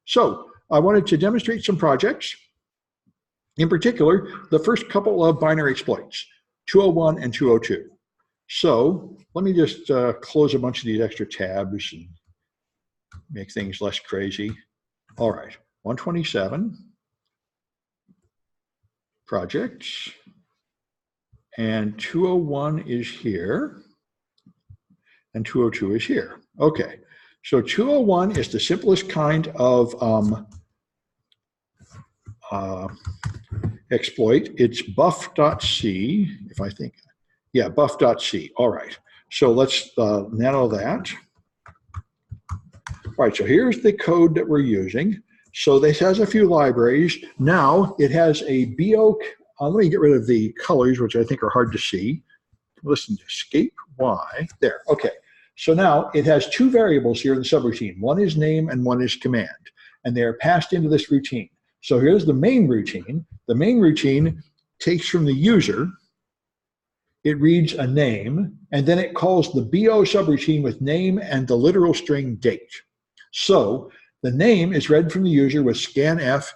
So I wanted to demonstrate some projects. In particular, the first couple of binary exploits, 201 and 202. So let me just close a bunch of these extra tabs and make things less crazy. All right, 127, projects, and 201 is here, and 202 is here. Okay, so 201 is the simplest kind of exploit. It's buff.c, if I think, yeah, buff.c. All right, so let's nano that. All right, so here's the code that we're using. So this has a few libraries. Now it has a BO. Let me get rid of the colors, which I think are hard to see. Listen, escape Y. There, okay. So now it has two variables here in the subroutine. One is name and one is command. And they're passed into this routine. So here's the main routine. The main routine takes from the user, it reads a name, and then it calls the BO subroutine with name and the literal string date. So the name is read from the user with scanf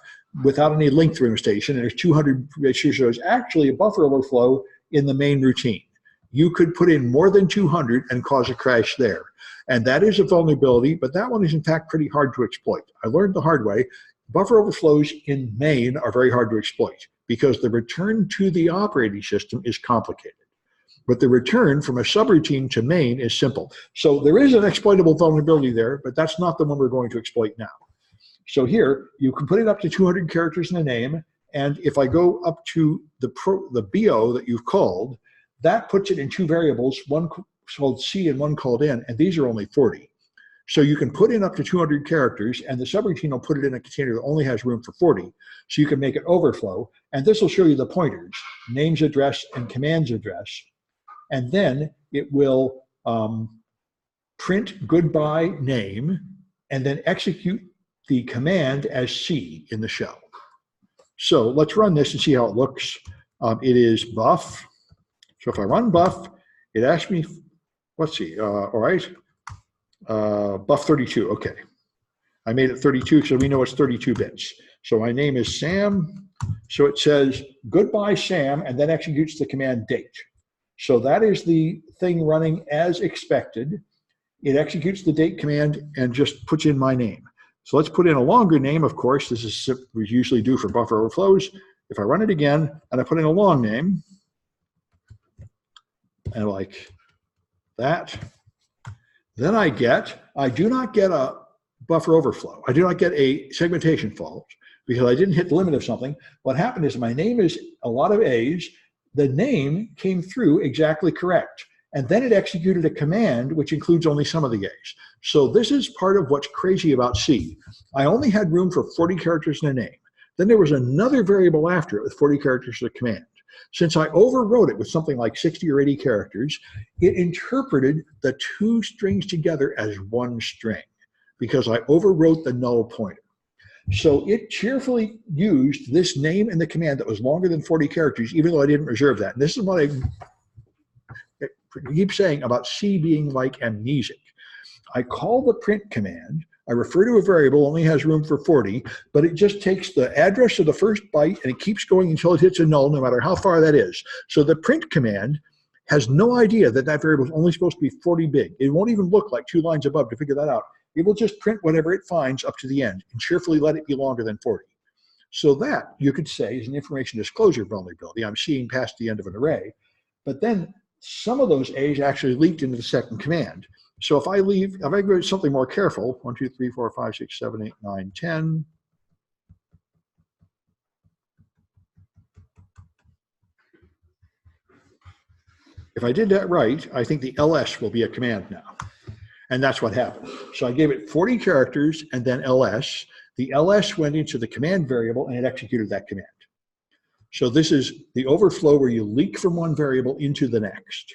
without any length limitation, and there's 200 registers, so there's actually a buffer overflow in the main routine. You could put in more than 200 and cause a crash there. And that is a vulnerability, but that one is in fact pretty hard to exploit. I learned the hard way. Buffer overflows in main are very hard to exploit because the return to the operating system is complicated. But the return from a subroutine to main is simple. So there is an exploitable vulnerability there, but that's not the one we're going to exploit now. So here, you can put it up to 200 characters in a name, and if I go up to the BO that you've called, that puts it in two variables, one called C and one called N, and these are only 40. So you can put in up to 200 characters, and the subroutine will put it in a container that only has room for 40. So you can make it overflow, and this will show you the pointers, name's address and command's address. And then it will print goodbye name and then execute the command as C in the shell. So let's run this and see how it looks. It is buff. So if I run buff, it asks me, let's see, all right, buff 32, okay. I made it 32 so we know it's 32 bits. So my name is Sam. So it says goodbye Sam and then executes the command date. So that is the thing running as expected. It executes the date command and just puts in my name. So let's put in a longer name, of course. This is what we usually do for buffer overflows. If I run it again and I put in a long name, and like that, then I do not get a buffer overflow. I do not get a segmentation fault because I didn't hit the limit of something. What happened is my name is a lot of A's. The name came through exactly correct. And then it executed a command which includes only some of the A's. So this is part of what's crazy about C. I only had room for 40 characters in a name. Then there was another variable after it with 40 characters of command. Since I overwrote it with something like 60 or 80 characters, it interpreted the two strings together as one string because I overwrote the null pointer. So it cheerfully used this name and the command that was longer than 40 characters, even though I didn't reserve that. And this is what I keep saying about C being like amnesic. I call the print command. I refer to a variable, only has room for 40, but it just takes the address of the first byte and it keeps going until it hits a null, no matter how far that is. So the print command has no idea that that variable is only supposed to be 40 big. It won't even look like 2 lines above to figure that out. It will just print whatever it finds up to the end and cheerfully let it be longer than 40. So that, you could say, is an information disclosure vulnerability. I'm seeing past the end of an array, but then some of those A's actually leaked into the second command. So if I go something more careful, 1, 2, 3, 4, 5, 6, 7, 8, 9, 10. If I did that right, I think the ls will be a command now. And that's what happened. So I gave it 40 characters and then ls. The ls went into the command variable and it executed that command. So this is the overflow where you leak from one variable into the next.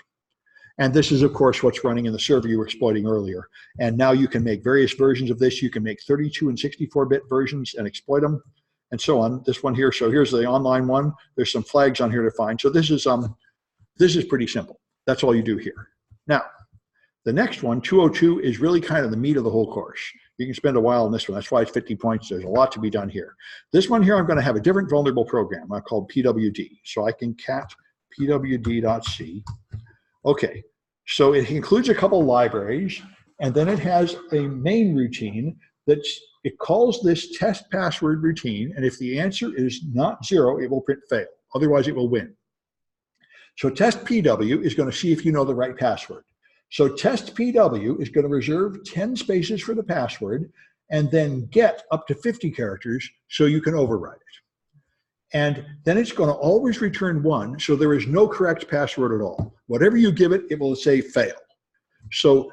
And this is, of course, what's running in the server you were exploiting earlier. And now you can make various versions of this. You can make 32 and 64-bit versions and exploit them and so on. This one here, so here's the online one. There's some flags on here to find. So this is pretty simple. That's all you do here. Now, the next one, 202, is really kind of the meat of the whole course. You can spend a while on this one. That's why it's 50 points. There's a lot to be done here. This one here, I'm going to have a different vulnerable program called PWD. So I can cat pwd.c. Okay, so it includes a couple libraries, and then it has a main routine it calls this test password routine, and if the answer is not 0, it will print fail. Otherwise, it will win. So test PW is going to see if you know the right password. So test PW is going to reserve 10 spaces for the password and then get up to 50 characters so you can override it. And then it's going to always return 1, so there is no correct password at all. Whatever you give it, it will say fail. So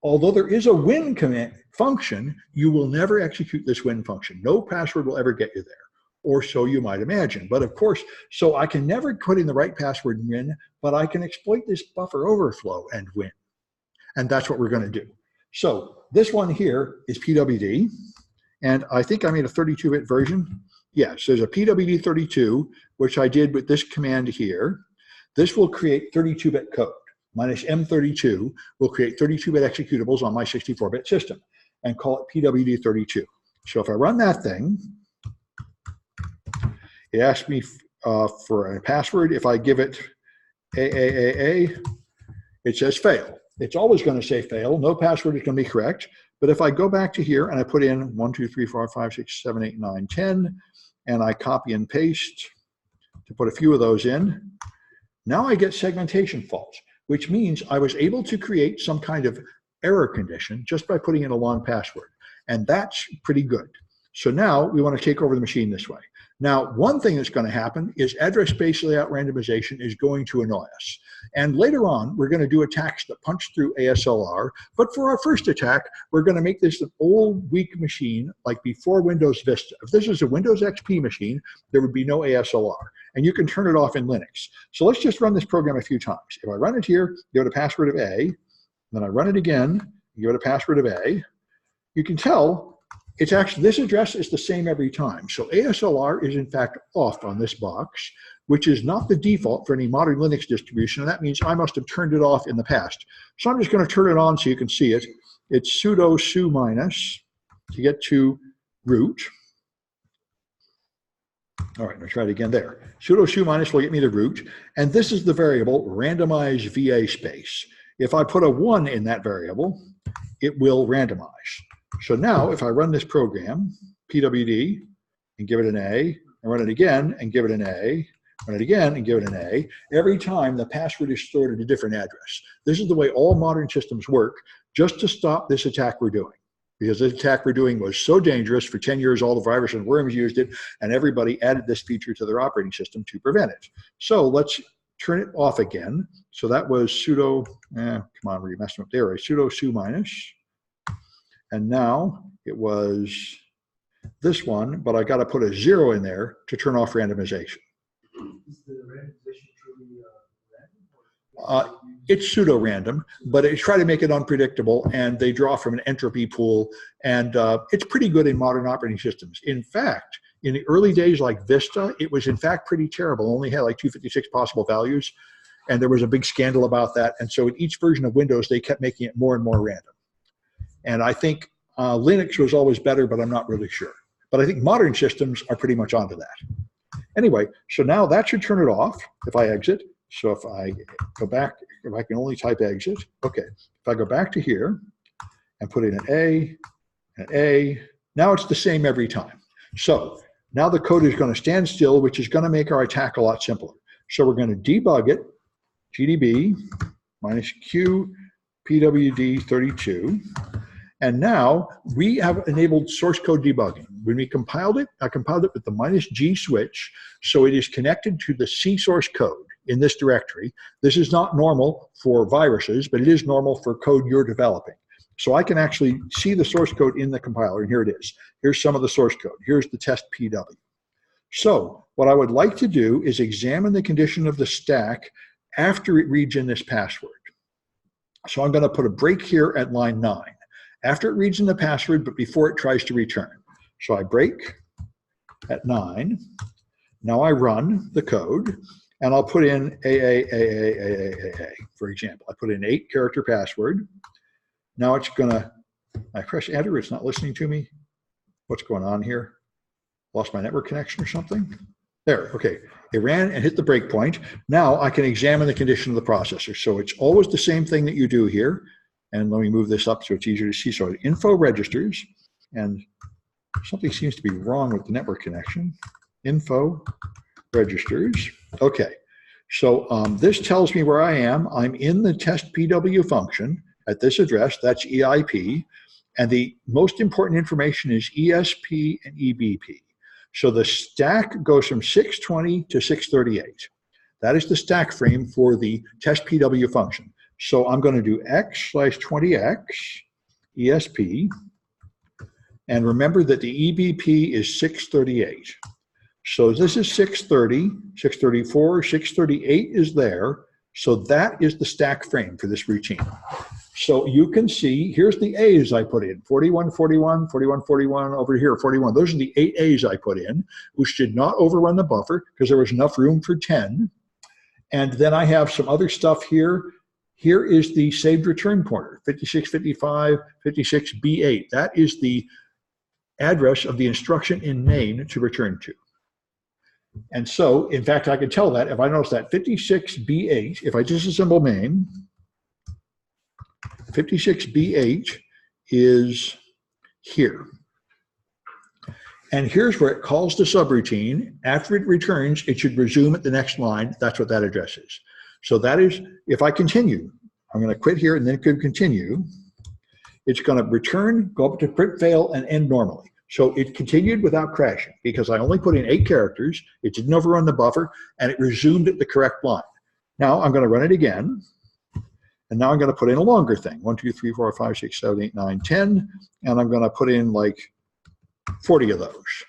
although there is a win command function, you will never execute this win function. No password will ever get you there, or so you might imagine. But of course, so I can never put in the right password and win, but I can exploit this buffer overflow and win. And that's what we're going to do. So this one here is PWD, and I think I made a 32-bit version. Yes, there's a PWD32, which I did with this command here. This will create 32-bit code. Minus M32 will create 32-bit executables on my 64-bit system and call it PWD32. So if I run that thing, it asks me for a password. If I give it AAAA, it says fail. It's always going to say fail. No password is going to be correct. But if I go back to here and I put in 1, 2, 3, 4, 5, 6, 7, 8, 9, 10, and I copy and paste to put a few of those in, now I get segmentation faults, which means I was able to create some kind of error condition just by putting in a long password. And that's pretty good. So now we want to take over the machine this way. Now, one thing that's going to happen is address space layout randomization is going to annoy us. And later on, we're going to do attacks that punch through ASLR. But for our first attack, we're going to make this an old, weak machine like before Windows Vista. If this is a Windows XP machine, there would be no ASLR. And you can turn it off in Linux. So let's just run this program a few times. If I run it here, give it a password of A, then I run it again, give it a password of A, you can tell it's actually, this address is the same every time. So ASLR is in fact off on this box, which is not the default for any modern Linux distribution. And that means I must have turned it off in the past. So I'm just going to turn it on so you can see it. It's sudo su minus to get to root. All right, I'll try it again there. Sudo su minus will get me the root. And this is the variable randomize VA space. If I put a 1 in that variable, it will randomize. So now if I run this program, PWD, and give it an A, and run it again and give it an A, run it again and give it an A, every time the password is stored at a different address. This is the way all modern systems work, just to stop this attack we're doing. Because this attack we're doing was so dangerous, for 10 years all the viruses and worms used it, and everybody added this feature to their operating system to prevent it. So let's turn it off again. So that was sudo, come on, we're messing up there, right? Sudo su minus. And now it was this one, but I got to put a 0 in there to turn off randomization. Is the randomization truly random? It's pseudo-random, but it's try to make it unpredictable, and they draw from an entropy pool, and it's pretty good in modern operating systems. In fact, in the early days like Vista, it was in fact pretty terrible. It only had like 256 possible values, and there was a big scandal about that. And so in each version of Windows, they kept making it more and more random. And I think Linux was always better, but I'm not really sure. But I think modern systems are pretty much onto that. Anyway, so now that should turn it off if I exit. So if I go back, if I can only type exit, okay. If I go back to here and put in an A, now it's the same every time. So now the code is going to stand still, which is going to make our attack a lot simpler. So we're going to debug it, gdb minus q pwd32. And now we have enabled source code debugging. When we compiled it, I compiled it with the -G switch, so it is connected to the C source code in this directory. This is not normal for viruses, but it is normal for code you're developing. So I can actually see the source code in the compiler, and here it is. Here's some of the source code. Here's the test PW. So what I would like to do is examine the condition of the stack after it reads in this password. So I'm going to put a break here at line 9. After it reads in the password, but before it tries to return. So I break at 9. Now I run the code, and I'll put in AAAAAAA, for example. I put in 8-character password. Now it's going to I press enter, it's not listening to me. What's going on here? Lost my network connection or something? There, okay. It ran and hit the breakpoint. Now I can examine the condition of the processor. So it's always the same thing that you do here. And let me move this up so it's easier to see. So info registers, and something seems to be wrong with the network connection. Info registers. Okay. So this tells me where I am. I'm in the test PW function at this address. That's EIP. And the most important information is ESP and EBP. So the stack goes from 620 to 638. That is the stack frame for the test PW function. So I'm going to do x/20x ESP. And remember that the EBP is 638. So this is 630, 634, 638 is there. So that is the stack frame for this routine. So you can see, here's the A's I put in, 41, 41, 41, 41, over here, 41. Those are the 8 A's I put in, which did not overrun the buffer because there was enough room for 10. And then I have some other stuff here. Here is the saved return pointer, 5655, 56B8. That is the address of the instruction in main to return to. And so, in fact, I can tell that if I notice that 56B8, if I disassemble main, 56B8 is here. And here's where it calls the subroutine. After it returns, it should resume at the next line. That's what that address is. So that is, if I continue, I'm going to quit here and then continue. It's going to return, go up to print fail, and end normally. So it continued without crashing because I only put in 8 characters. It didn't overrun the buffer, and it resumed at the correct line. Now I'm going to run it again. And now I'm going to put in a longer thing, 1, 2, 3, 4, 5, 6, 7, 8, 9, 10. And I'm going to put in like 40 of those.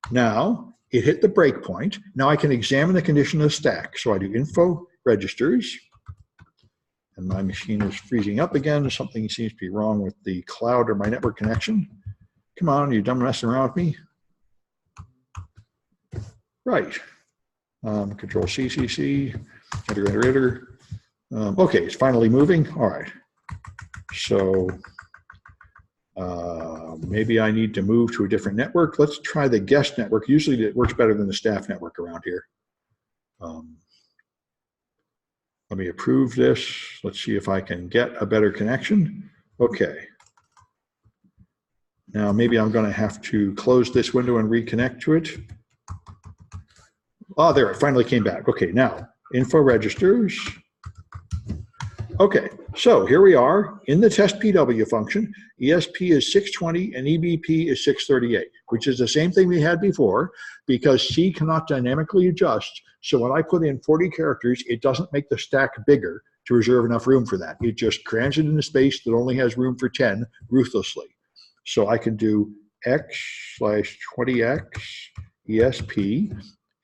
Now it hit the breakpoint. Now I can examine the condition of the stack. So I do info registers. And my machine is freezing up again. Something seems to be wrong with the cloud or my network connection. Come on, you done messing around with me? Right. Control C, enter. Okay, it's finally moving. All right. So maybe I need to move to a different network. Let's try the guest network. Usually it works better than the staff network around here. Let me approve this. Let's see if I can get a better connection. Okay. Now maybe I'm going to have to close this window and reconnect to it. Oh, there, it finally came back. Okay, now info registers. Okay, so here we are in the test PW function. ESP is 620 and EBP is 638, which is the same thing we had before because C cannot dynamically adjust. So when I put in 40 characters, it doesn't make the stack bigger to reserve enough room for that. It just crams it into space that only has room for 10 ruthlessly. So I can do x/20x ESP,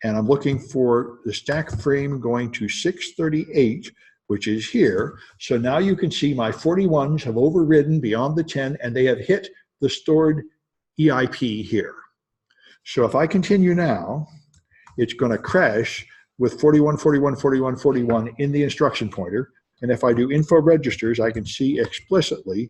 and I'm looking for the stack frame going to 638, which is here. So now you can see my 41s have overridden beyond the 10, and they have hit the stored EIP here. So if I continue now, it's going to crash with 41, 41, 41, 41 in the instruction pointer. And if I do info registers, I can see explicitly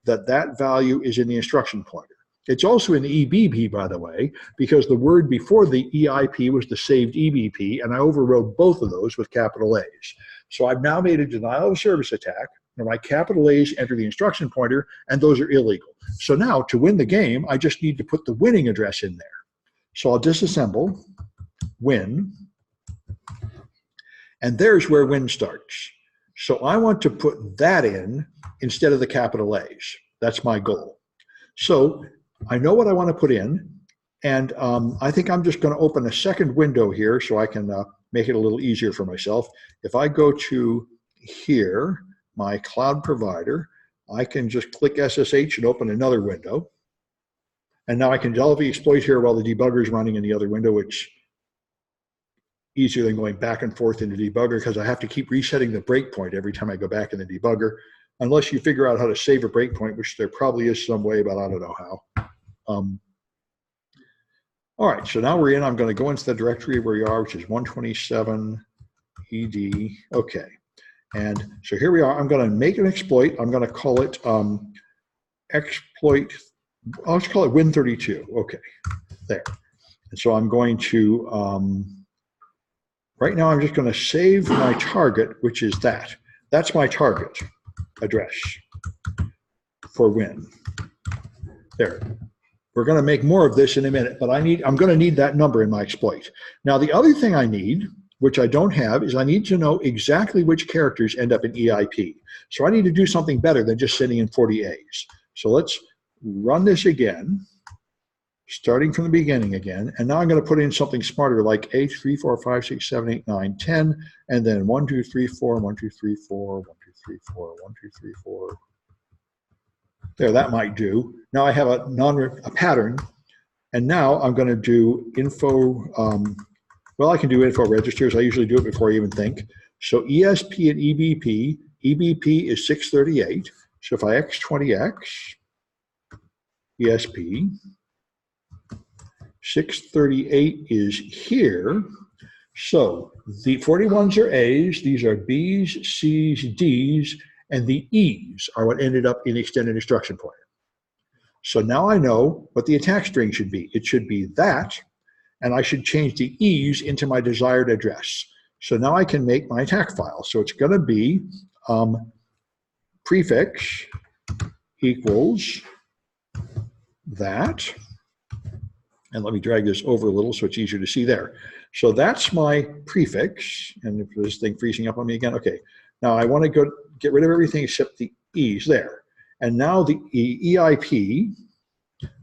that that value is in the instruction pointer. It's also in the EBP, by the way, because the word before the EIP was the saved EBP, and I overrode both of those with capital A's. So I've now made a denial of service attack, where my capital A's enter the instruction pointer, and those are illegal. So now, to win the game, I just need to put the winning address in there. So I'll disassemble, win, and there's where win starts. So I want to put that in instead of the capital A's. That's my goal. So I know what I want to put in, and I think I'm just going to open a second window here so I can make it a little easier for myself. If I go to here, my cloud provider, I can just click SSH and open another window. And now I can delve exploit here while the debugger is running in the other window, which easier than going back and forth in the debugger because I have to keep resetting the breakpoint every time I go back in the debugger, unless you figure out how to save a breakpoint, which there probably is some way, but I don't know how. All right, so now we're in. I'm going to go into the directory where you are, which is 127 ED. Okay, and so here we are. I'm going to make an exploit. I'm going to call it exploit, let's call it Win32. Okay, there. And so I'm going to, right now I'm just going to save my target, which is that. That's my target address for Win. There. We're going to make more of this in a minute, but I'm going to need that number in my exploit. Now, the other thing I need, which I don't have, is I need to know exactly which characters end up in EIP. So I need to do something better than just sitting in 40 A's. So let's run this again, starting from the beginning again. And now I'm going to put in something smarter like 8, 3, 4, 5, 6, 7, 8, 9, 10, and then 1, 2, 3, 4, 1, 2, 3, 4, 1, 2, 3, 4, 1, 2, 3, 4. There, that might do. Now I have a pattern, and now I'm going to do info. Well, I can do info registers. I usually do it before I even think. So ESP and EBP. EBP is 638. So if I x20x, ESP, 638 is here. So the 41s are A's. These are B's, C's, D's. And the E's are what ended up in the extended instruction pointer. So now I know what the attack string should be. It should be that, and I should change the E's into my desired address. So now I can make my attack file. So it's going to be prefix equals that. And let me drag this over a little so it's easier to see there. So that's my prefix. And if this thing freezing up on me again, okay. Now I want to go get rid of everything except the E's there. And now the EIP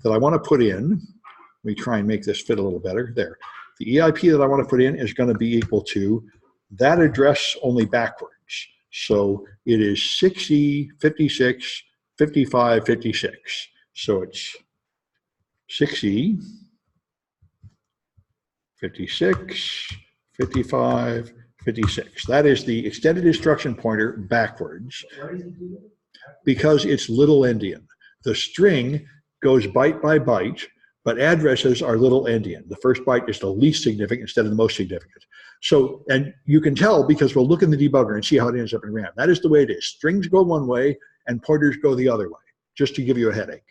that I want to put in, let me try and make this fit a little better. There. The EIP that I want to put in is going to be equal to that address only backwards. So it is 6E, 56, 55, 56. So it's 6E, 56, 55, 56. That is the extended instruction pointer backwards because it's little endian. The string goes byte by byte, but addresses are little endian. The first byte is the least significant instead of the most significant. So, and you can tell because we'll look in the debugger and see how it ends up in RAM. That is the way it is. Strings go one way and pointers go the other way, just to give you a headache.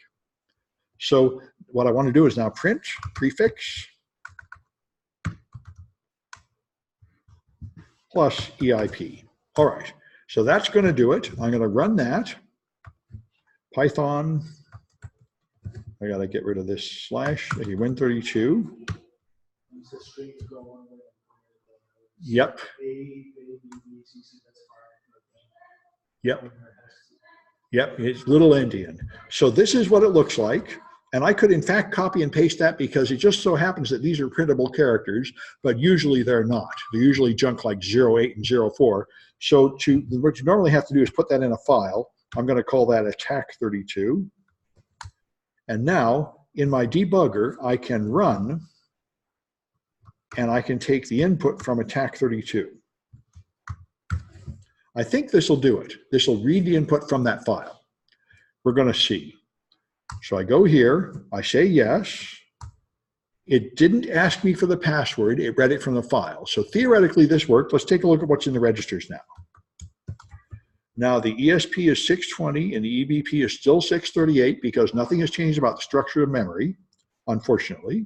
So what I want to do is now print prefix plus EIP. All right, so that's going to do it. I'm going to run that. Python, I got to get rid of this slash, okay, Win32. Yep. Yep. Yep, it's little endian. So this is what it looks like. And I could, in fact, copy and paste that because it just so happens that these are printable characters, but usually they're not. They're usually junk like 08 and 04. So what you normally have to do is put that in a file. I'm going to call that attack32. And now, in my debugger, I can run, and I can take the input from attack32. I think this will do it. This will read the input from that file. We're going to see. So I go here, I say yes. It didn't ask me for the password, it read it from the file. So theoretically this worked. Let's take a look at what's in the registers now. Now the ESP is 620 and the EBP is still 638 because nothing has changed about the structure of memory, unfortunately.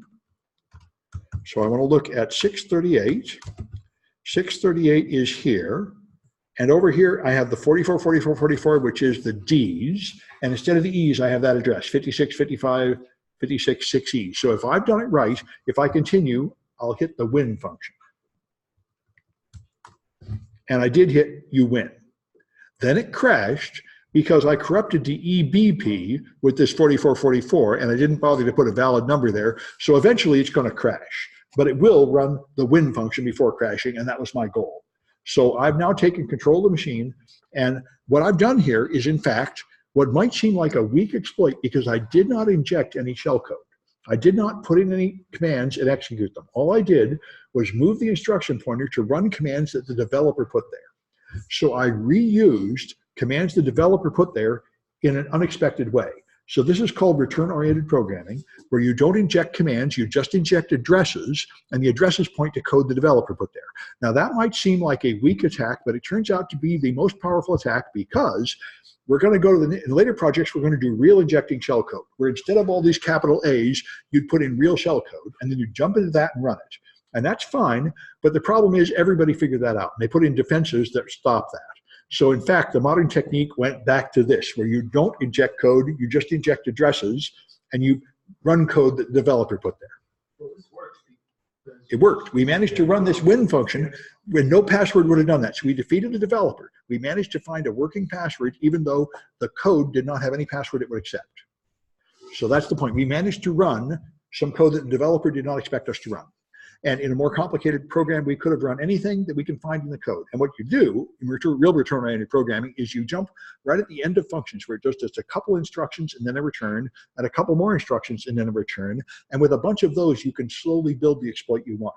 So I want to look at 638. 638 is here. And over here, I have the 44, 44, 44, which is the D's. And instead of the E's, I have that address, 56, 55, 56, 6E. So if I've done it right, if I continue, I'll hit the win function. And I did hit you win. Then it crashed because I corrupted the EBP with this 44, 44, and I didn't bother to put a valid number there. So eventually it's going to crash. But it will run the win function before crashing, and that was my goal. So I've now taken control of the machine, and what I've done here is, in fact, what might seem like a weak exploit because I did not inject any shellcode. I did not put in any commands and execute them. All I did was move the instruction pointer to run commands that the developer put there. So I reused commands the developer put there in an unexpected way. So this is called return-oriented programming, where you don't inject commands, you just inject addresses, and the addresses point to code the developer put there. Now that might seem like a weak attack, but it turns out to be the most powerful attack, because we're going to go to in later projects, we're going to do real injecting shellcode, where instead of all these capital A's, you'd put in real shellcode, and then you jump into that and run it. And that's fine, but the problem is everybody figured that out. They put in defenses that stop that. So in fact, the modern technique went back to this, where you don't inject code, you just inject addresses, and you run code that the developer put there. Well, this works. It worked. We managed to run this win function when no password would have done that. So we defeated the developer. We managed to find a working password, even though the code did not have any password it would accept. So that's the point. We managed to run some code that the developer did not expect us to run. And in a more complicated program, we could have run anything that we can find in the code. And what you do in real return-oriented programming is you jump right at the end of functions, where it does just a couple instructions and then a return, and a couple more instructions and then a return. And with a bunch of those, you can slowly build the exploit you want,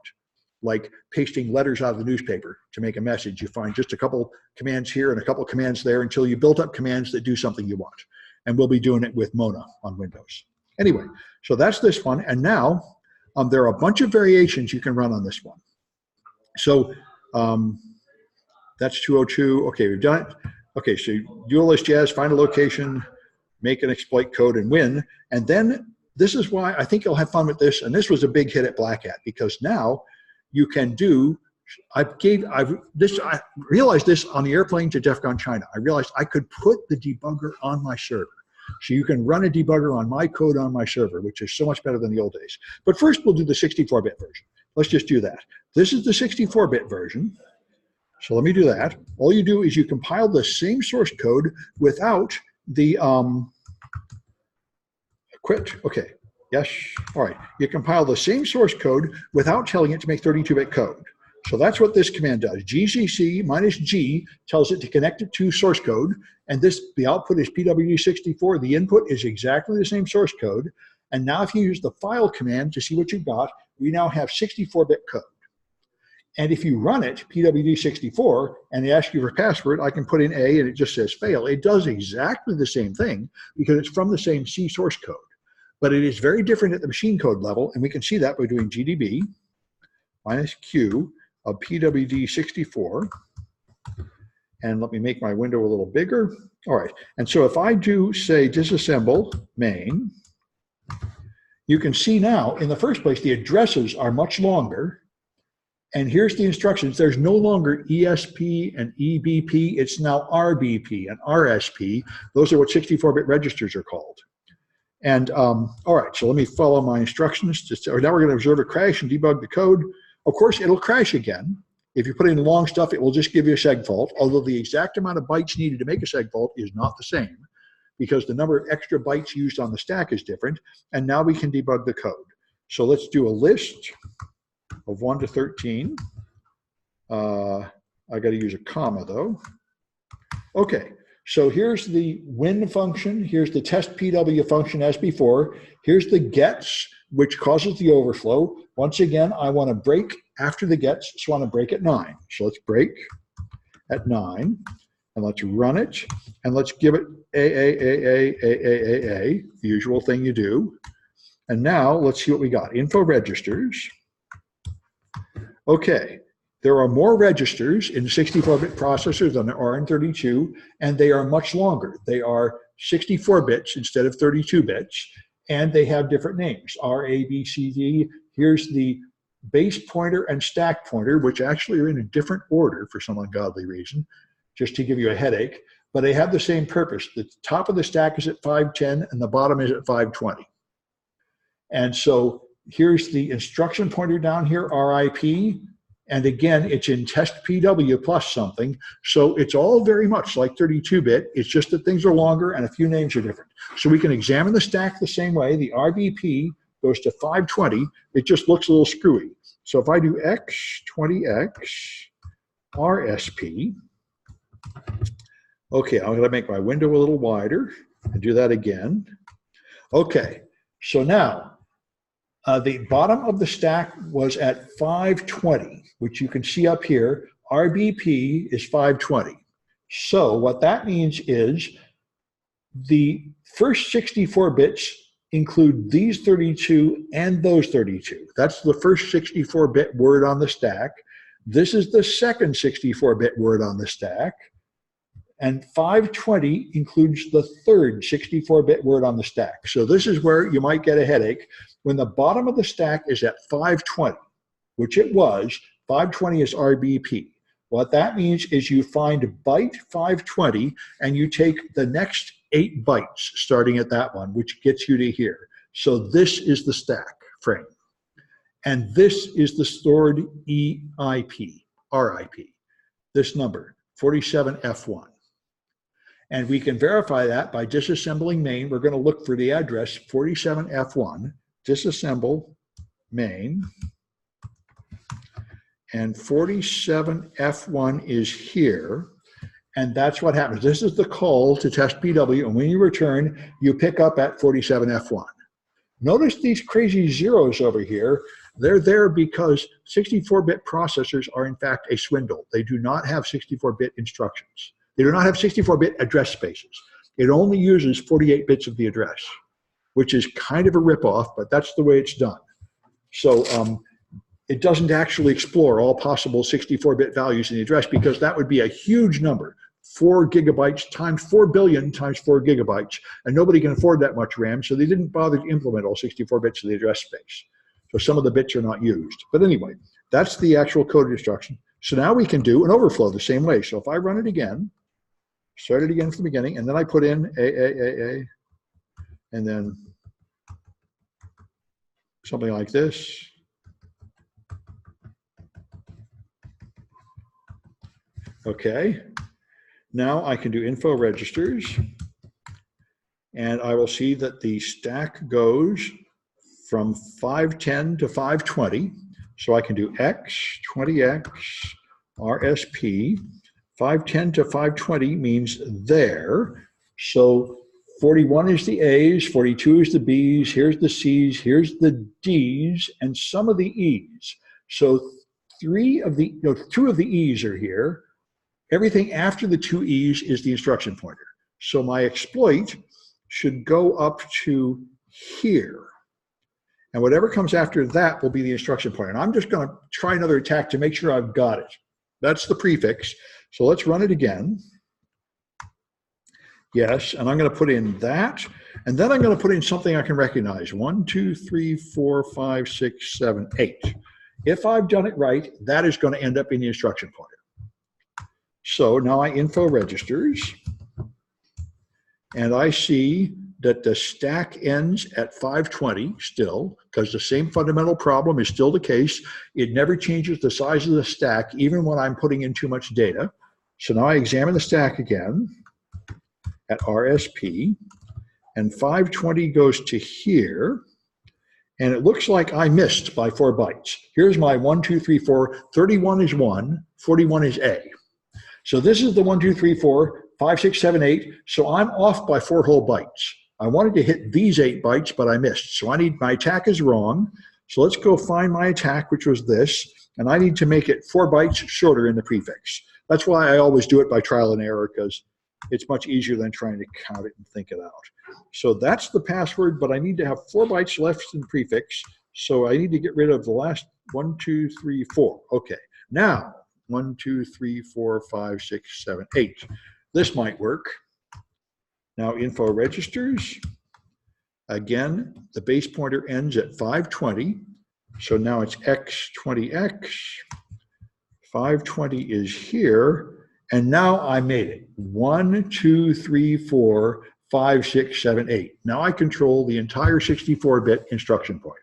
like pasting letters out of the newspaper to make a message. You find just a couple commands here and a couple commands there until you build up commands that do something you want. And we'll be doing it with Mona on Windows. Anyway, so that's this one. And now, there are a bunch of variations you can run on this one. So that's 202. Okay, we've done it. Okay, so dual list jazz, find a location, make an exploit code, and win. And then this is why I think you'll have fun with this. And this was a big hit at Black Hat, because now you can do. I realized this on the airplane to DEF CON China. I realized I could put the debugger on my server. So you can run a debugger on my code on my server, which is so much better than the old days. But first, we'll do the 64-bit version. Let's just do that. This is the 64-bit version. So let me do that. All you do is you compile the same source code without the quit. Okay. Yes. All right. You compile the same source code without telling it to make 32-bit code. So that's what this command does. gcc -g tells it to connect it to source code, and the output is pwd64. The input is exactly the same source code. And now if you use the file command to see what you've got, we now have 64-bit code. And if you run it, pwd64, and they ask you for a password, I can put in A and it just says fail. It does exactly the same thing because it's from the same C source code. But it is very different at the machine code level, and we can see that by doing gdb -q of pwd64. And let me make my window a little bigger. All right, and so if I do, say, disassemble main, you can see now, in the first place, the addresses are much longer. And here's the instructions. There's no longer ESP and EBP. It's now RBP and RSP. Those are what 64-bit registers are called. And all right, so let me follow my instructions. Now we're going to observe a crash and debug the code. Of course, it'll crash again. If you put in long stuff, it will just give you a seg fault, although the exact amount of bytes needed to make a seg fault is not the same, because the number of extra bytes used on the stack is different. And now we can debug the code. So let's do a list of 1 to 13. I got to use a comma, though. Okay. So here's the win function. Here's the test PW function as before. Here's the gets, which causes the overflow. Once again, I want to break after the gets, so I want to break at 9. So let's break at 9, and let's run it, and let's give it A, the usual thing you do. And now let's see what we got. Info registers. Okay. There are more registers in 64-bit processors than there are in 32, and they are much longer. They are 64 bits instead of 32 bits, and they have different names, R, A, B, C, D. Here's the base pointer and stack pointer, which actually are in a different order for some ungodly reason, just to give you a headache, but they have the same purpose. The top of the stack is at 510, and the bottom is at 520. And so here's the instruction pointer down here, RIP. And again, it's in test PW plus something. So it's all very much like 32-bit. It's just that things are longer and a few names are different. So we can examine the stack the same way. The RBP goes to 520. It just looks a little screwy. So if I do X20X RSP, okay, I'm going to make my window a little wider and do that again. Okay, so now, the bottom of the stack was at 520, which you can see up here. RBP is 520. So what that means is the first 64 bits include these 32 and those 32. That's the first 64-bit word on the stack. This is the second 64-bit word on the stack. And 520 includes the third 64-bit word on the stack. So this is where you might get a headache. When the bottom of the stack is at 520, which it was, 520 is RBP. What that means is you find byte 520 and you take the next 8 bytes starting at that one, which gets you to here. So this is the stack frame. And this is the stored EIP, RIP, this number, 47F1. And we can verify that by disassembling main. We're going to look for the address 47F1, disassemble main, and 47F1 is here. And that's what happens. This is the call to test PW, and when you return, you pick up at 47F1. Notice these crazy zeros over here. They're there because 64-bit processors are in fact a swindle. They do not have 64-bit instructions. They do not have 64-bit address spaces. It only uses 48 bits of the address, which is kind of a ripoff, but that's the way it's done. So it doesn't actually explore all possible 64-bit values in the address because that would be a huge number. 4 gigabytes times 4 billion times 4 gigabytes, and nobody can afford that much RAM, so they didn't bother to implement all 64 bits of the address space. So some of the bits are not used. But anyway, that's the actual code instruction. So now we can do an overflow the same way. So if I run it again, start it again from the beginning, and then I put in A, and then something like this. Okay. Now I can do info registers, and I will see that the stack goes from 510 to 520. So I can do X, 20X, RSP. 510 to 520 means there. So 41 is the A's, 42 is the B's, here's the C's, here's the D's, and some of the E's. So 2 of the E's are here. Everything after the 2 E's is the instruction pointer. So my exploit should go up to here. And whatever comes after that will be the instruction pointer. And I'm just going to try another attack to make sure I've got it. That's the prefix. So let's run it again. Yes, and I'm going to put in that. And then I'm going to put in something I can recognize. 1, 2, 3, 4, 5, 6, 7, 8. If I've done it right, that is going to end up in the instruction pointer. So now I info registers, and I see that the stack ends at 520 still, because the same fundamental problem is still the case. It never changes the size of the stack, even when I'm putting in too much data. So now I examine the stack again at RSP, and 520 goes to here, and it looks like I missed by 4 bytes. Here's my 1, 2, 3, 4, 31 is 1, 41 is A. So this is the 1, 2, 3, 4, 5, 6, 7, 8. So I'm off by 4 whole bytes. I wanted to hit these 8 bytes, but I missed. So my attack is wrong. So let's go find my attack, which was this. And I need to make it 4 bytes shorter in the prefix. That's why I always do it by trial and error, because it's much easier than trying to count it and think it out. So that's the password, but I need to have 4 bytes left in the prefix. So I need to get rid of the last 1, 2, 3, 4. Okay, now 1, 2, 3, 4, 5, 6, 7, 8. This might work. Now info registers. Again, the base pointer ends at 520. So now it's X20X. 520 is here. And now I made it. 1, 2, 3, 4, 5, 6, 7, 8. Now I control the entire 64-bit instruction pointer.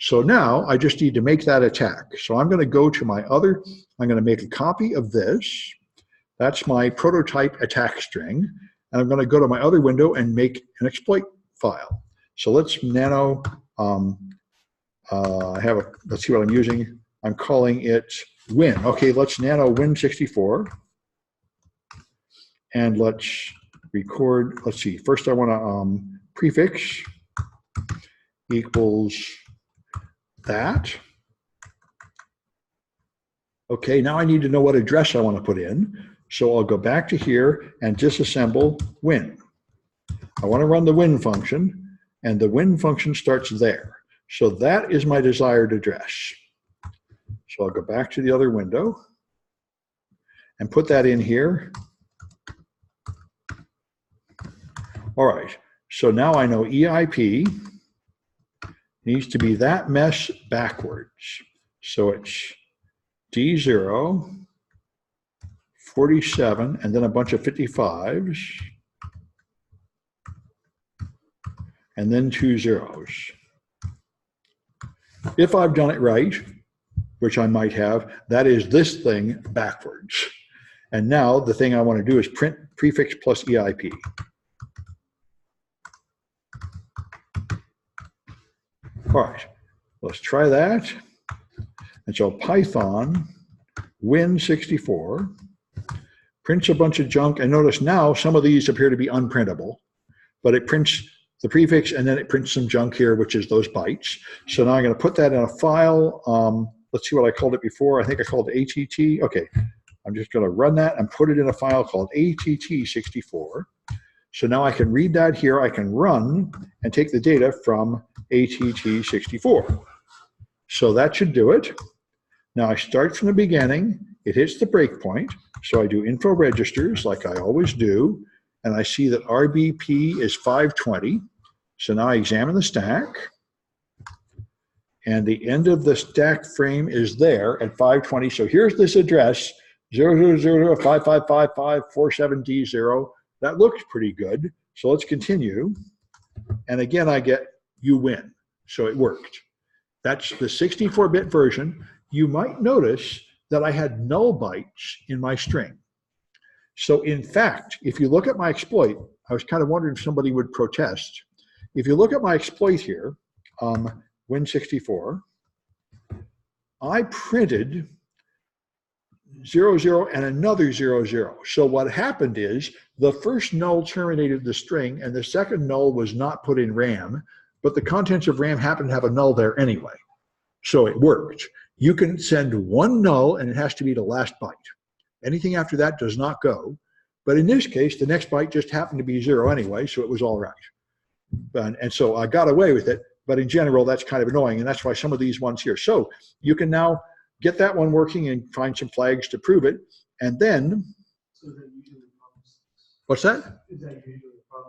So now I just need to make that attack. So I'm going to go to I'm going to make a copy of this. That's my prototype attack string. And I'm going to go to my other window and make an exploit file. So let's let's see what I'm using. I'm calling it win. Okay, let's nano win64. And let's record, let's see, first I want to prefix equals that. Okay, now I need to know what address I want to put in. So I'll go back to here and disassemble win. I want to run the win function, and the win function starts there. So that is my desired address. So I'll go back to the other window and put that in here. All right, so now I know EIP needs to be that mesh backwards. So it's D0, 47, and then a bunch of 55s, and then 2 zeros. If I've done it right, which I might have, that is this thing backwards. And now the thing I want to do is print prefix plus EIP. All right, let's try that. And so Python win64 prints a bunch of junk. And notice now some of these appear to be unprintable, but it prints the prefix and then it prints some junk here, which is those bytes. So now I'm going to put that in a file. Let's see what I called it before. I think I called it ATT. Okay, I'm just going to run that and put it in a file called ATT64. So now I can read that here. I can run and take the data from ATT64. So that should do it. Now I start from the beginning. It hits the breakpoint. So I do info registers like I always do. And I see that RBP is 520. So now I examine the stack. And the end of the stack frame is there at 520. So here's this address, 000555547D0. That looks pretty good. So let's continue. And again, I get you win. So it worked. That's the 64-bit version. You might notice that I had null bytes in my string. So in fact, if you look at my exploit, I was kind of wondering if somebody would protest. If you look at my exploit here, win64, I printed 00 and another 00. So what happened is the first null terminated the string and the second null was not put in RAM, but the contents of RAM happened to have a null there anyway. So it worked. You can send one null and it has to be the last byte. Anything after that does not go. But in this case, the next byte just happened to be 0 anyway, so it was all right. And so I got away with it. But in general, that's kind of annoying, and that's why some of these ones here. So you can now get that one working and find some flags to prove it. And then, So is that usually what's that? Is that usually from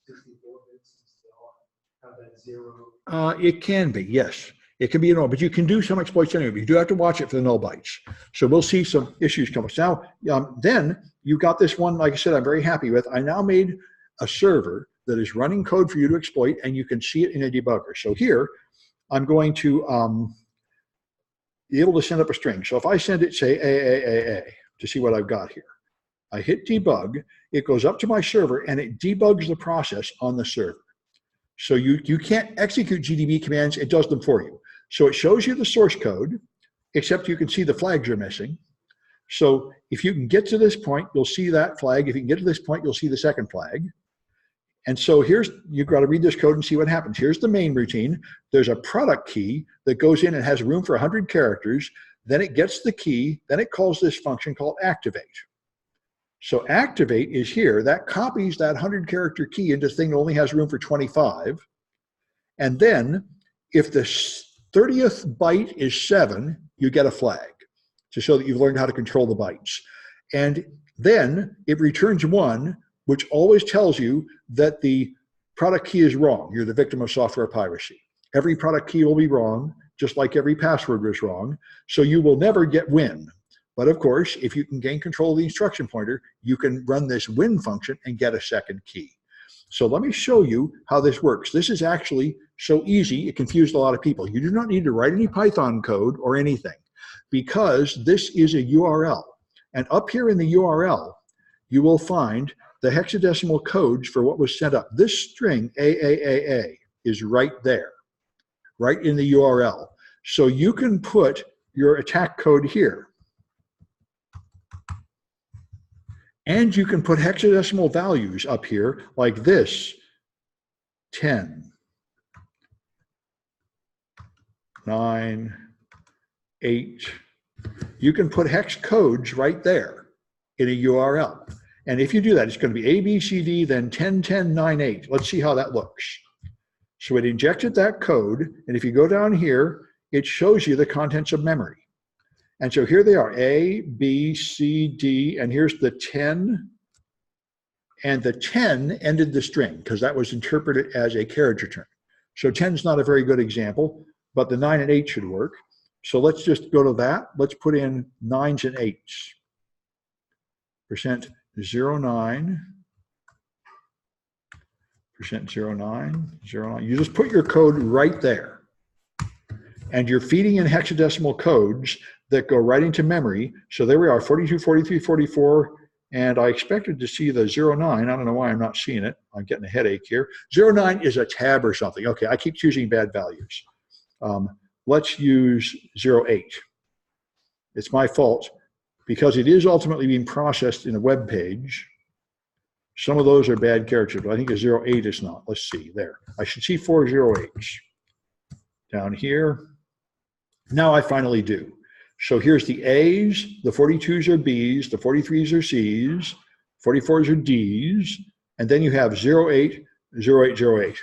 64 bits since they all have that 0? It can be, yes. It can be a null, but you can do some exploits anyway. But you do have to watch it for the null bytes. So we'll see some issues come up. Now, then you got this one, like I said, I'm very happy with. I now made a server that is running code for you to exploit, and you can see it in a debugger. So here, I'm going to be able to send up a string. So if I send it, say, AAAA, to see what I've got here, I hit debug, it goes up to my server, and it debugs the process on the server. So you can't execute GDB commands, it does them for you. So it shows you the source code, except you can see the flags are missing. So if you can get to this point, you'll see that flag. If you can get to this point, you'll see the second flag. And so here's, you've got to read this code and see what happens. Here's the main routine. There's a product key that goes in and has room for 100 characters. Then it gets the key. Then it calls this function called activate. So activate is here. That copies that 100-character key into a thing that only has room for 25. And then if the 30th byte is 7, you get a flag to show that you've learned how to control the bytes. And then it returns 1, which always tells you that the product key is wrong. You're the victim of software piracy. Every product key will be wrong, just like every password was wrong. So you will never get win. But of course, if you can gain control of the instruction pointer, you can run this win function and get a second key. So let me show you how this works. This is actually so easy, it confused a lot of people. You do not need to write any Python code or anything, because this is a URL. And up here in the URL, you will find the hexadecimal codes for what was sent up. This string, AAAA, is right there, right in the URL. So you can put your attack code here. And you can put hexadecimal values up here like this, 10, 9, 8. You can put hex codes right there in a URL. And if you do that, it's going to be A, B, C, D, then 10, 10, 9, 8. Let's see how that looks. So it injected that code, and if you go down here, it shows you the contents of memory. And so here they are, A, B, C, D, and here's the 10. And the 10 ended the string because that was interpreted as a carriage return. So 10 is not a very good example, but the 9 and 8 should work. So let's just go to that. Let's put in 9s and 8s. Percent 09, percent 09, 09. You just put your code right there. And you're feeding in hexadecimal codes that go right into memory. So there we are, 42, 43, 44. And I expected to see the 09. I don't know why I'm not seeing it. I'm getting a headache here. 09 is a tab or something. Okay, I keep choosing bad values. Let's use 08. It's my fault because it is ultimately being processed in a web page. Some of those are bad characters, but I think a 08 is not. Let's see, there. I should see 4 08s. Down here. Now I finally do. So here's the A's, the 42s are B's, the 43s are C's, 44s are D's, and then you have 08, 08, 08.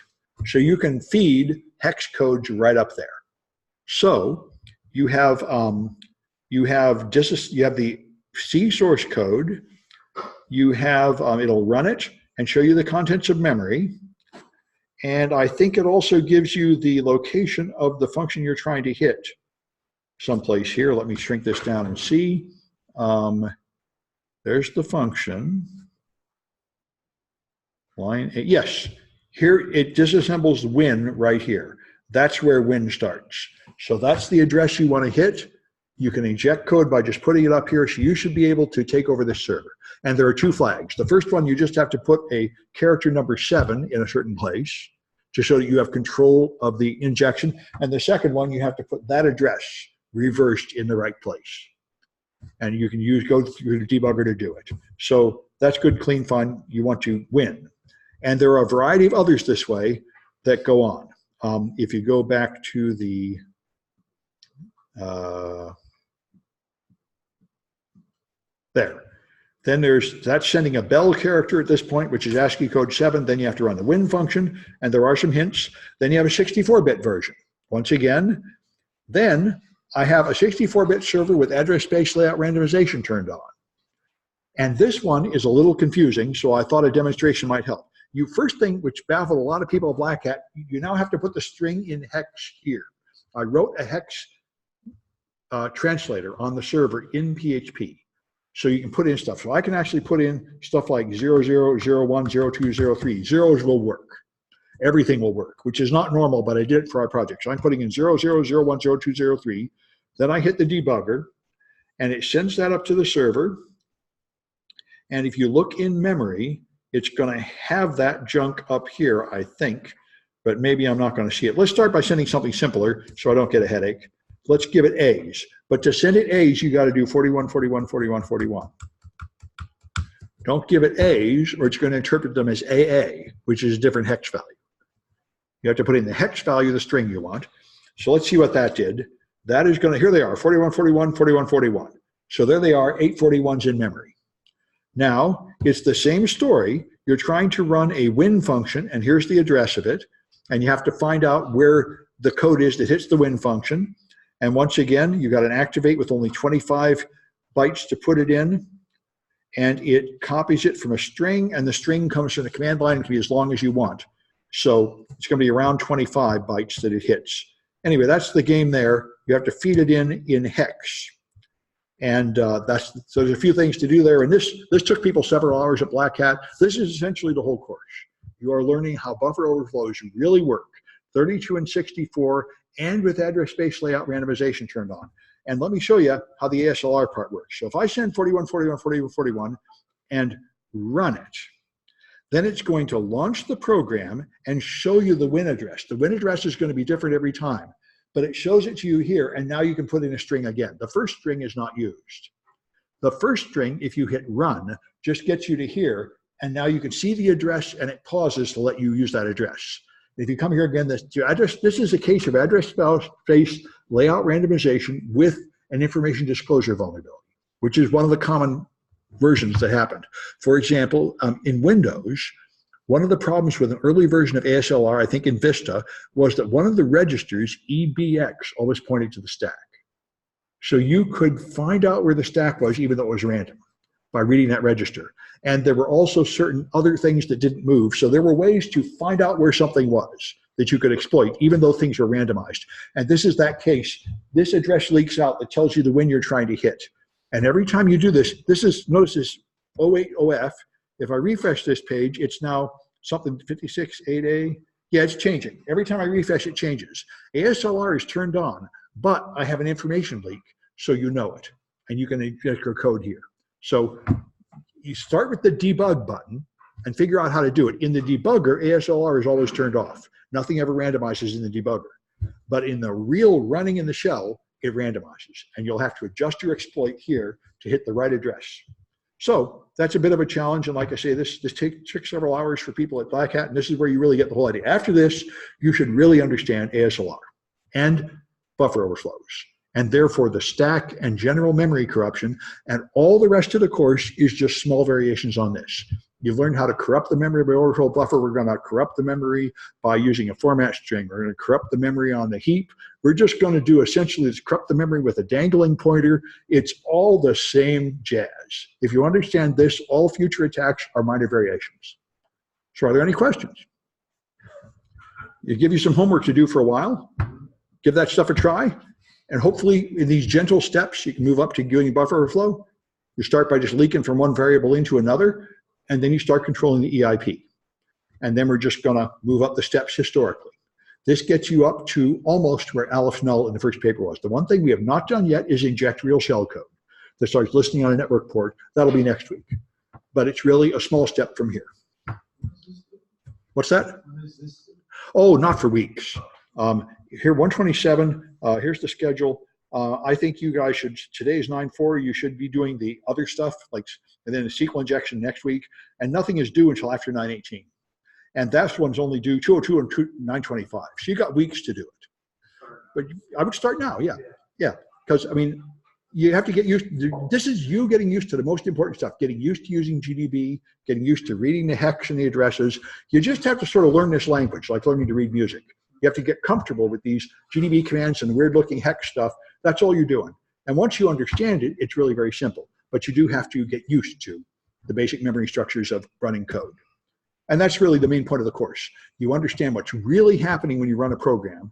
So you can feed hex codes right up there. So you have the C source code. You have it'll run it and show you the contents of memory, and I think it also gives you the location of the function you're trying to hit. Someplace here. Let me shrink this down and see. There's the function. Line 8. Yes, here it disassembles win right here. That's where win starts. So that's the address you want to hit. You can inject code by just putting it up here. So you should be able to take over this server. And there are 2 flags. The first one, you just have to put a character number 7 in a certain place to show that you have control of the injection. And the second one, you have to put that address reversed in the right place. And you can go through the debugger to do it. So that's good, clean, fun. You want to win. And there are a variety of others this way that go on. If you go back to the there, then that's sending a bell character at this point, which is ASCII code 7. Then you have to run the win function, and there are some hints. Then you have a 64-bit version. Once again, then I have a 64-bit server with address space layout randomization turned on. And this one is a little confusing, so I thought a demonstration might help. First thing, which baffled a lot of people at Black Hat, you now have to put the string in hex here. I wrote a hex translator on the server in PHP, so you can put in stuff. So I can actually put in stuff like 00, 01, 02, 03. Zeros will work. Everything will work, which is not normal, but I did it for our project. So I'm putting in 00, 01, 02, 03. Then I hit the debugger, and it sends that up to the server. And if you look in memory, it's going to have that junk up here, I think, but maybe I'm not going to see it. Let's start by sending something simpler so I don't get a headache. Let's give it A's. But to send it A's, you got to do 41, 41, 41, 41. Don't give it A's, or it's going to interpret them as AA, which is a different hex value. You have to put in the hex value of the string you want. So let's see what that did. That is going to, here they are, 41, 41, 41, 41. So there they are, 8 41s in memory. Now, it's the same story. You're trying to run a win function, and here's the address of it. And you have to find out where the code is that hits the win function. And once again, you got an activate with only 25 bytes to put it in. And it copies it from a string, and the string comes from the command line. It can be as long as you want. So it's going to be around 25 bytes that it hits. Anyway, that's the game there. You have to feed it in hex. And so there's a few things to do there. And this took people several hours at Black Hat. This is essentially the whole course. You are learning how buffer overflows really work, 32 and 64, and with address space layout randomization turned on. And let me show you how the ASLR part works. So if I send 41, 41, 41, 41 and run it, then it's going to launch the program and show you the win address. The win address is going to be different every time, but it shows it to you here, and now you can put in a string again. The first string is not used. The first string, if you hit run, just gets you to here, and now you can see the address, and it pauses to let you use that address. If you come here again, this is a case of address space layout randomization with an information disclosure vulnerability, which is one of the common versions that happened. For example, in Windows, one of the problems with an early version of ASLR, I think in Vista, was that one of the registers, EBX, always pointed to the stack. So you could find out where the stack was, even though it was random, by reading that register. And there were also certain other things that didn't move. So there were ways to find out where something was that you could exploit, even though things were randomized. And this is that case. This address leaks out that tells you the win you're trying to hit. And every time you do this, notice this 080F. If I refresh this page, it's now something 568A. Yeah, it's changing. Every time I refresh, it changes. ASLR is turned on, but I have an information leak, so you know it. And you can inject your code here. So you start with the debug button and figure out how to do it. In the debugger, ASLR is always turned off. Nothing ever randomizes in the debugger. But in the real running in the shell, it randomizes. And you'll have to adjust your exploit here to hit the right address. So that's a bit of a challenge. And like I say, this takes several hours for people at Black Hat. And this is where you really get the whole idea. After this, you should really understand ASLR and buffer overflows, and therefore the stack and general memory corruption, and all the rest of the course is just small variations on this. You've learned how to corrupt the memory by overflow buffer. We're going to corrupt the memory by using a format string. We're going to corrupt the memory on the heap. We're just going to do essentially is corrupt the memory with a dangling pointer. It's all the same jazz. If you understand this, all future attacks are minor variations. So are there any questions? It give you some homework to do for a while. Give that stuff a try. And hopefully in these gentle steps, you can move up to doing buffer overflow. You start by just leaking from one variable into another, and then you start controlling the EIP. And then we're just gonna move up the steps historically. This gets you up to almost where Aleph null in the first paper was. The one thing we have not done yet is inject real shellcode that starts listening on a network port. That'll be next week. But it's really a small step from here. What's that? Oh, not for weeks. Here, 127, here's the schedule. I think you guys should, today is 9/4, you should be doing the other stuff, like, and then the SQL injection next week, and nothing is due until after 9/18. And that one's only due 202 and 9/25. So you got weeks to do it. But I would start now, yeah. Because, I mean, you have to get used, this is you getting used to the most important stuff, getting used to using GDB, getting used to reading the hex and the addresses. You just have to sort of learn this language, like learning to read music. You have to get comfortable with these GDB commands and the weird looking hex stuff. That's all you're doing. And once you understand it, it's really very simple. But you do have to get used to the basic memory structures of running code. And that's really the main point of the course. You understand what's really happening when you run a program.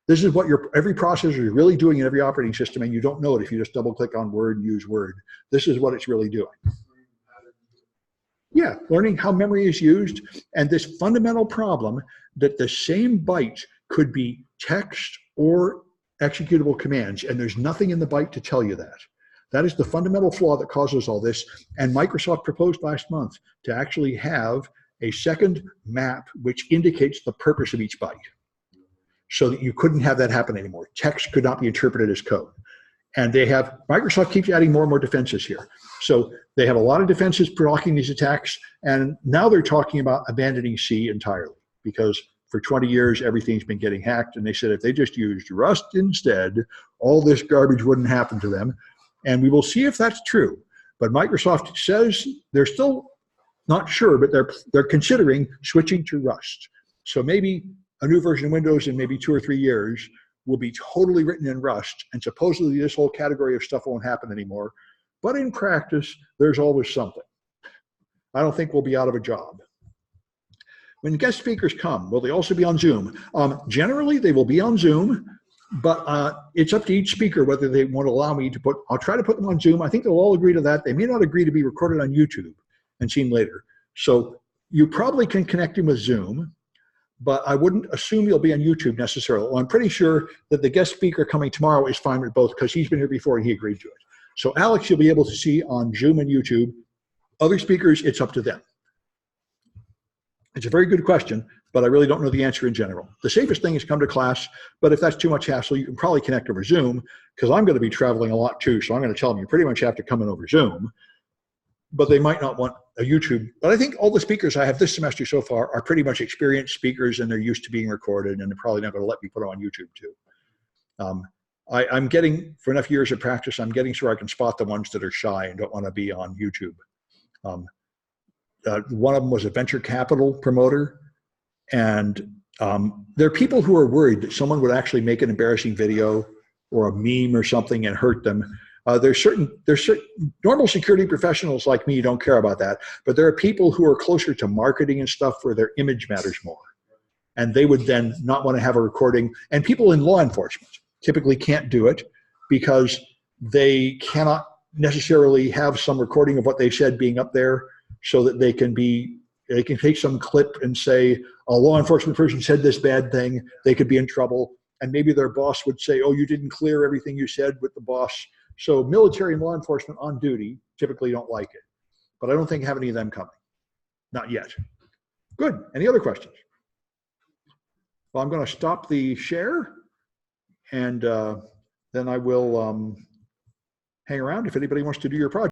This is what every processor is really doing in every operating system, and you don't know it if you just double click on Word and use Word. This is what it's really doing. Yeah, learning how memory is used, and this fundamental problem that the same byte could be text or executable commands, and there's nothing in the byte to tell you that. That is the fundamental flaw that causes all this, and Microsoft proposed last month to actually have a second map which indicates the purpose of each byte, so that you couldn't have that happen anymore. Text could not be interpreted as code. And Microsoft keeps adding more and more defenses here. So they have a lot of defenses blocking these attacks, and now they're talking about abandoning C entirely, because for 20 years, everything's been getting hacked, and they said if they just used Rust instead, all this garbage wouldn't happen to them. And we will see if that's true. But Microsoft says they're still not sure, but they're considering switching to Rust. So maybe a new version of Windows in maybe 2 or 3 years will be totally written in Rust, and supposedly this whole category of stuff won't happen anymore. But in practice, there's always something. I don't think we'll be out of a job. When guest speakers come, will they also be on Zoom? Generally, they will be on Zoom, but it's up to each speaker whether they want to allow me to I'll try to put them on Zoom. I think they'll all agree to that. They may not agree to be recorded on YouTube and seen later. So you probably can connect them with Zoom, but I wouldn't assume you'll be on YouTube necessarily. Well, I'm pretty sure that the guest speaker coming tomorrow is fine with both, because he's been here before and he agreed to it. So Alex, you'll be able to see on Zoom and YouTube. Other speakers, it's up to them. It's a very good question, but I really don't know the answer in general. The safest thing is come to class, but if that's too much hassle, you can probably connect over Zoom, because I'm going to be traveling a lot too, so I'm going to tell them you pretty much have to come in over Zoom, but they might not want a YouTube. But I think all the speakers I have this semester so far are pretty much experienced speakers, and they're used to being recorded, and they're probably not going to let me put them on YouTube too. I'm getting, for enough years of practice, I'm getting sure I can spot the ones that are shy and don't want to be on YouTube. One of them was a venture capital promoter. And there are people who are worried that someone would actually make an embarrassing video or a meme or something and hurt them. There's certain normal security professionals like me don't care about that, but there are people who are closer to marketing and stuff where their image matters more. And they would then not want to have a recording. And people in law enforcement typically can't do it because they cannot necessarily have some recording of what they said being up there so that they can take some clip and say, a law enforcement person said this bad thing, they could be in trouble. And maybe their boss would say, oh, you didn't clear everything you said with the boss. So military and law enforcement on duty typically don't like it. But I don't think I have any of them coming. Not yet. Good. Any other questions? Well, I'm going to stop the share, and then I will hang around if anybody wants to do your project.